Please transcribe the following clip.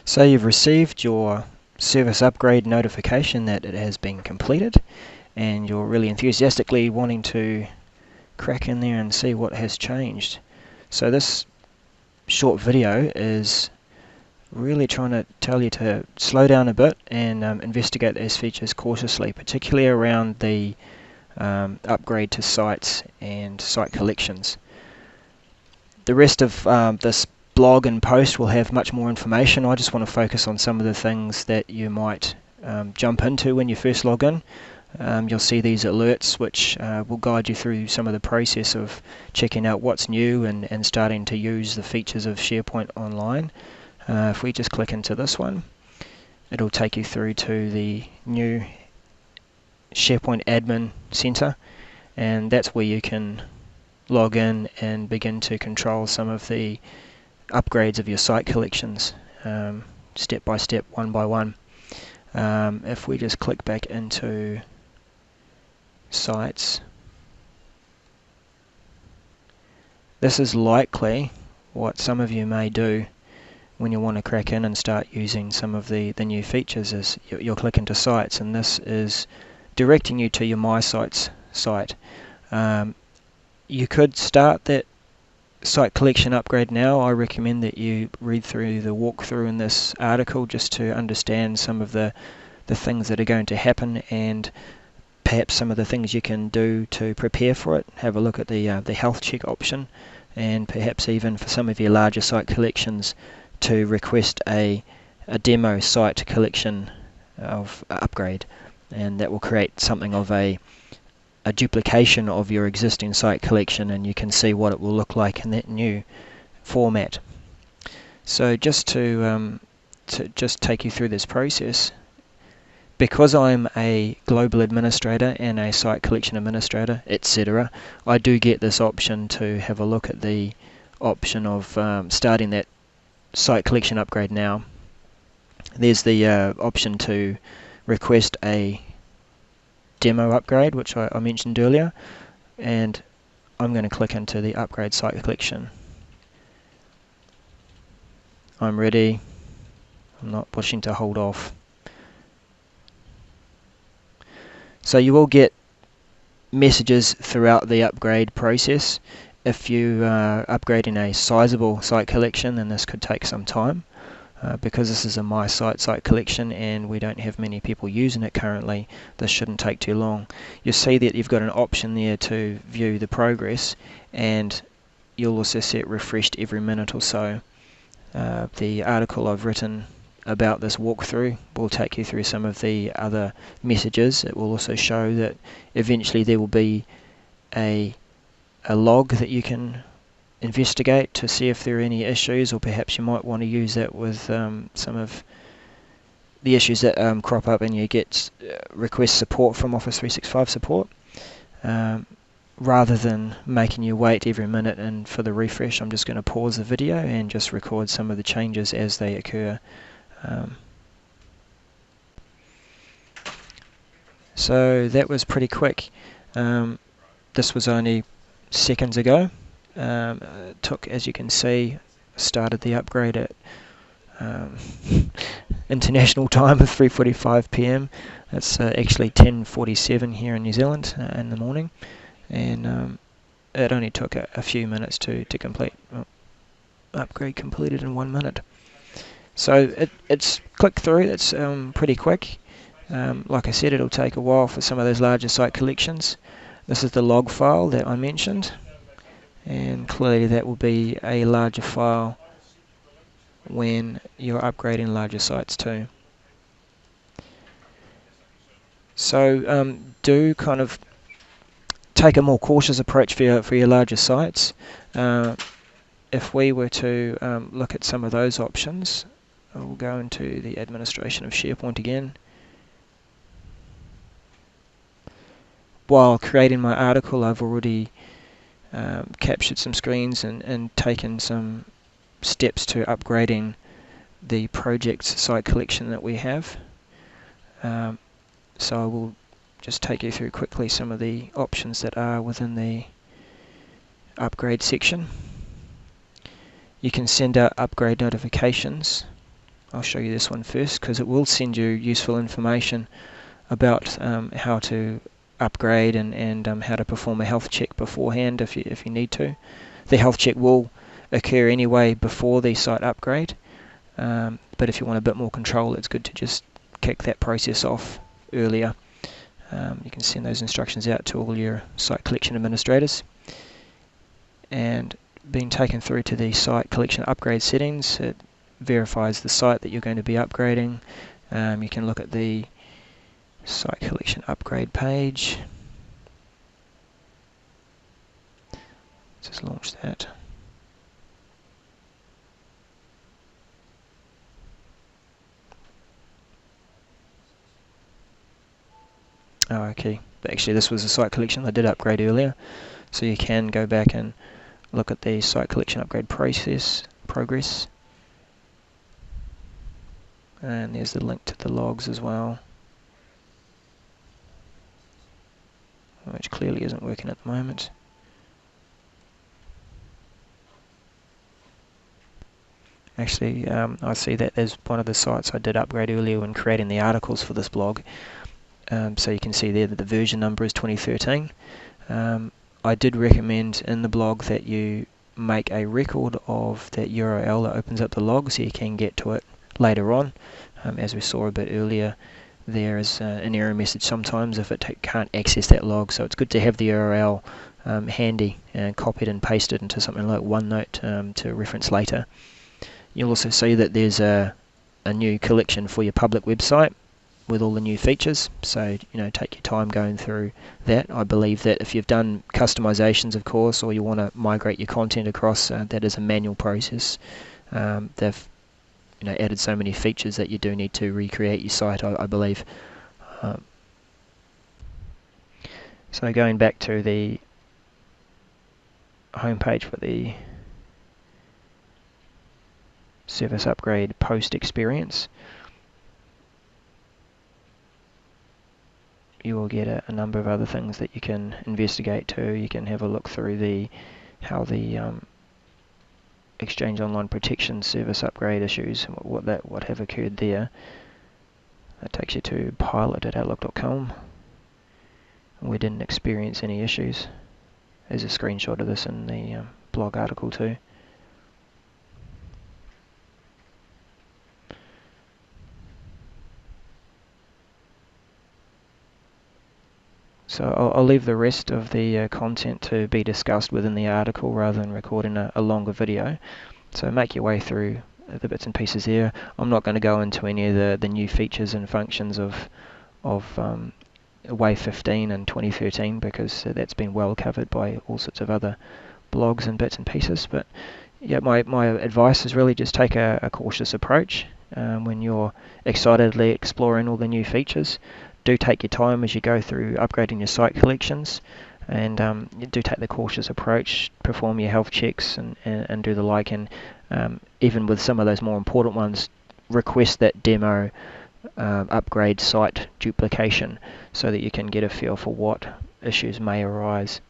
So you've received your service upgrade notification that it has been completed, and you're really enthusiastically wanting to crack in there and see what has changed. So this short video is really trying to tell you to slow down a bit and investigate those features cautiously, particularly around the upgrade to sites and site collections. The rest of this blog and post will have much more information. I just want to focus on some of the things that you might jump into when you first log in. You'll see these alerts which will guide you through some of the process of checking out what's new and starting to use the features of SharePoint Online. If we just click into this one, it'll take you through to the new SharePoint Admin Center, and that's where you can log in and begin to control some of the upgrades of your site collections, step by step, one by one. If we just click back into sites, this is likely what some of you may do when you want to crack in and start using some of the new features. Is you'll click into sites, and this is directing you to your My Sites site. You could start that site collection upgrade now. I recommend that you read through the walkthrough in this article just to understand some of the things that are going to happen, and perhaps some of the things you can do to prepare for it. Have a look at the health check option, and perhaps even for some of your larger site collections to request a demo site collection of upgrade, and that will create something of a duplication of your existing site collection, and you can see what it will look like in that new format. So just to just take you through this process, because I'm a global administrator and a site collection administrator, etc., I do get this option to have a look at the option of starting that site collection upgrade now. There's the option to request a demo upgrade, which I mentioned earlier, and I'm going to click into the upgrade site collection. I'm ready. I'm not pushing to hold off. So you will get messages throughout the upgrade process. If you are upgrading a sizable site collection, then this could take some time. Because this is a My site collection and we don't have many people using it currently, this shouldn't take too long. You'll see that you've got an option there to view the progress, and you'll also set refreshed every minute or so. The article I've written about this walkthrough will take you through some of the other messages. It will also show that eventually there will be a log that you can investigate to see if there are any issues, or perhaps you might want to use that with some of the issues that crop up and you get request support from Office 365 support. Rather than making you wait every minute and for the refresh, I'm just going to pause the video and just record some of the changes as they occur. So that was pretty quick. This was only seconds ago. It took, as you can see, started the upgrade at international time of 3:45 PM. It's actually 10:47 here in New Zealand in the morning, and it only took a few minutes to complete. Well, upgrade completed in 1 minute. So it's click through. It's pretty quick. Like I said, it'll take a while for some of those larger site collections. This is the log file that I mentioned, and clearly that will be a larger file when you're upgrading larger sites too. So do kind of take a more cautious approach for your larger sites. If we were to look at some of those options, we'll go into the administration of SharePoint again. While creating my article, I've already captured some screens and taken some steps to upgrading the project's site collection that we have. So I will just take you through quickly some of the options that are within the upgrade section. You can send out upgrade notifications I'll show you this one first because it will send you useful information about how to upgrade and how to perform a health check beforehand if you need to. The health check will occur anyway before the site upgrade, but if you want a bit more control, it's good to just kick that process off earlier. You can send those instructions out to all your site collection administrators. And being taken through to the site collection upgrade settings, it verifies the site that you're going to be upgrading. You can look at the site collection upgrade page. Just launch that. Oh, okay. But actually, this was a site collection I did upgrade earlier, so you can go back and look at the site collection upgrade progress. And there's the link to the logs as well, which clearly isn't working at the moment. Actually, I see that there's one of the sites I did upgrade earlier when creating the articles for this blog. So you can see there that the version number is 2013. I did recommend in the blog that you make a record of that URL that opens up the log so you can get to it later on. As we saw a bit earlier, there is an error message sometimes if it can't access that log, so it's good to have the URL handy and copied and pasted into something like OneNote to reference later. You'll also see that there's a new collection for your public website with all the new features, so take your time going through that. I believe that if you've done customizations, of course, or you want to migrate your content across, that is a manual process. They've added so many features that you do need to recreate your site, I believe. So going back to the homepage for the service upgrade post experience, you will get a number of other things that you can investigate too. You can have a look through how the Exchange Online Protection service upgrade issues, what have occurred there. That takes you to pilot@outlook.com. We didn't experience any issues. There's a screenshot of this in the blog article too. So I'll leave the rest of the content to be discussed within the article rather than recording a longer video. So make your way through the bits and pieces there. I'm not going to go into any of the new features and functions of Wave 15 and 2013 because that's been well covered by all sorts of other blogs and bits and pieces. But yeah, my advice is really just take a cautious approach when you're excitedly exploring all the new features. Do take your time as you go through upgrading your site collections, and you do take the cautious approach, perform your health checks and do the like, and even with some of those more important ones, request that demo upgrade site duplication so that you can get a feel for what issues may arise.